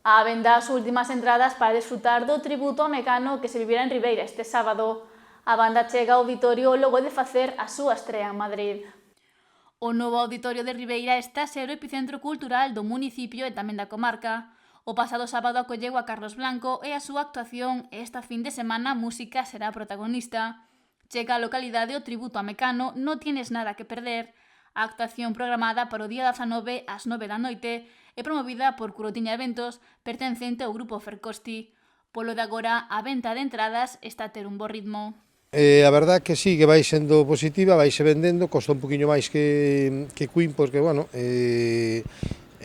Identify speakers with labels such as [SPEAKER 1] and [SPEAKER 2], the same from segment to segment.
[SPEAKER 1] Á venda as últimas entradas para desfrutar do tributo a Mecano que se vivirá en Ribeira este sábado. A banda chega ao auditorio logo de facer a súa estrea en Madrid. O novo auditorio de Ribeira está a ser o epicentro cultural do municipio e tamén da comarca. O pasado sábado acolleu a Carlos Blanco e a súa actuación e esta fin de semana a música será protagonista. Chega a localidade o tributo a Mecano No tienes nada que perder. A actuación programada para o día 19 ás 9 da noite e promovida por Curotiña Eventos, pertencente ao grupo Fercosti. Polo de agora, a venta de entradas está a ter un bo ritmo.
[SPEAKER 2] A verdad que sí, que vai sendo positiva, vai se vendendo, costa un poquinho máis que Queen, porque, bueno, é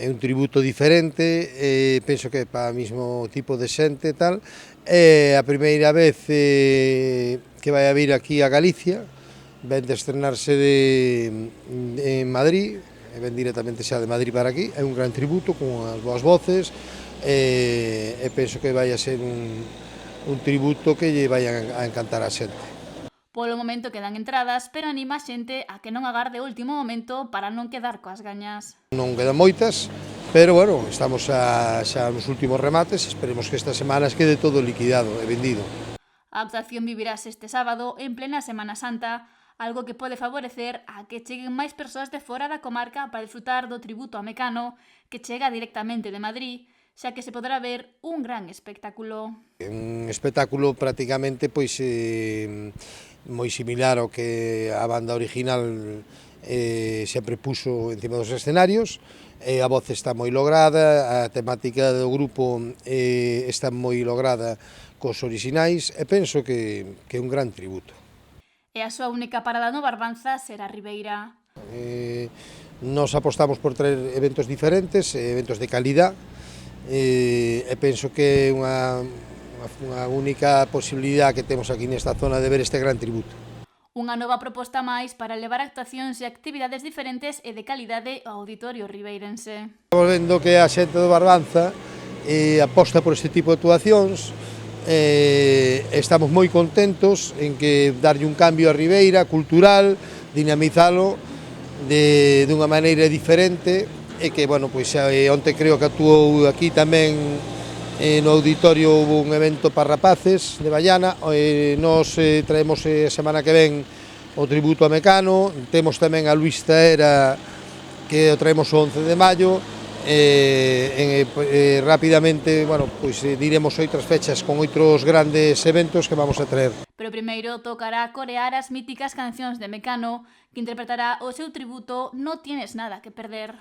[SPEAKER 2] un tributo diferente, penso que para o mismo tipo de xente e tal. É a primeira vez que vai a vir aquí a Galicia, ven de estrenarse en Madrid, e ven directamente xa de Madrid para aquí, é un gran tributo con as boas voces, e penso que vai a ser un tributo que lle vai a encantar a xente.
[SPEAKER 1] Polo momento quedan entradas, pero anima a xente a que non agarde o último momento para non quedar coas gañas.
[SPEAKER 2] Non quedan moitas, pero, bueno, estamos xa nos últimos remates, esperemos que esta semana quede todo liquidado e vendido.
[SPEAKER 1] A actuación vivirás este sábado en plena Semana Santa, algo que pode favorecer a que cheguen máis persoas de fora da comarca para disfrutar do tributo a Mecano, que chega directamente de Madrid, xa que se podrá ver un gran espectáculo.
[SPEAKER 2] Un espectáculo prácticamente pois moi similar ao que a banda original sempre puxo encima dos escenarios. A voz está moi lograda, a temática do grupo está moi lograda cos orixinais e penso que é un gran tributo.
[SPEAKER 1] E a súa única parada no Barbanza será Ribeira.
[SPEAKER 2] Nos apostamos por traer eventos diferentes, eventos de calidad, e penso que é unha única posibilidad que temos aquí nesta zona de ver este gran tributo.
[SPEAKER 1] Unha nova proposta máis para levar actuacións e actividades diferentes e de calidade ao auditorio ribeirense.
[SPEAKER 2] Estamos vendo que a xente do Barbanza aposta por este tipo de actuacións, estamos moi contentos en que darlle un cambio a Ribeira cultural, dinamizalo dunha maneira diferente e que, bueno, pois onte creo que actuou aquí tamén no auditorio houve un evento para rapaces de Baiana, nos traemos a semana que ven o tributo a Mecano, temos tamén a Luis Taera que o traemos o 11 de maio, rapidamente, bueno, pois diremos outras fechas con outros grandes eventos que vamos a traer.
[SPEAKER 1] Pero primeiro tocará corear as míticas cancións de Mecano, que interpretará o seu tributo No tienes nada que perder.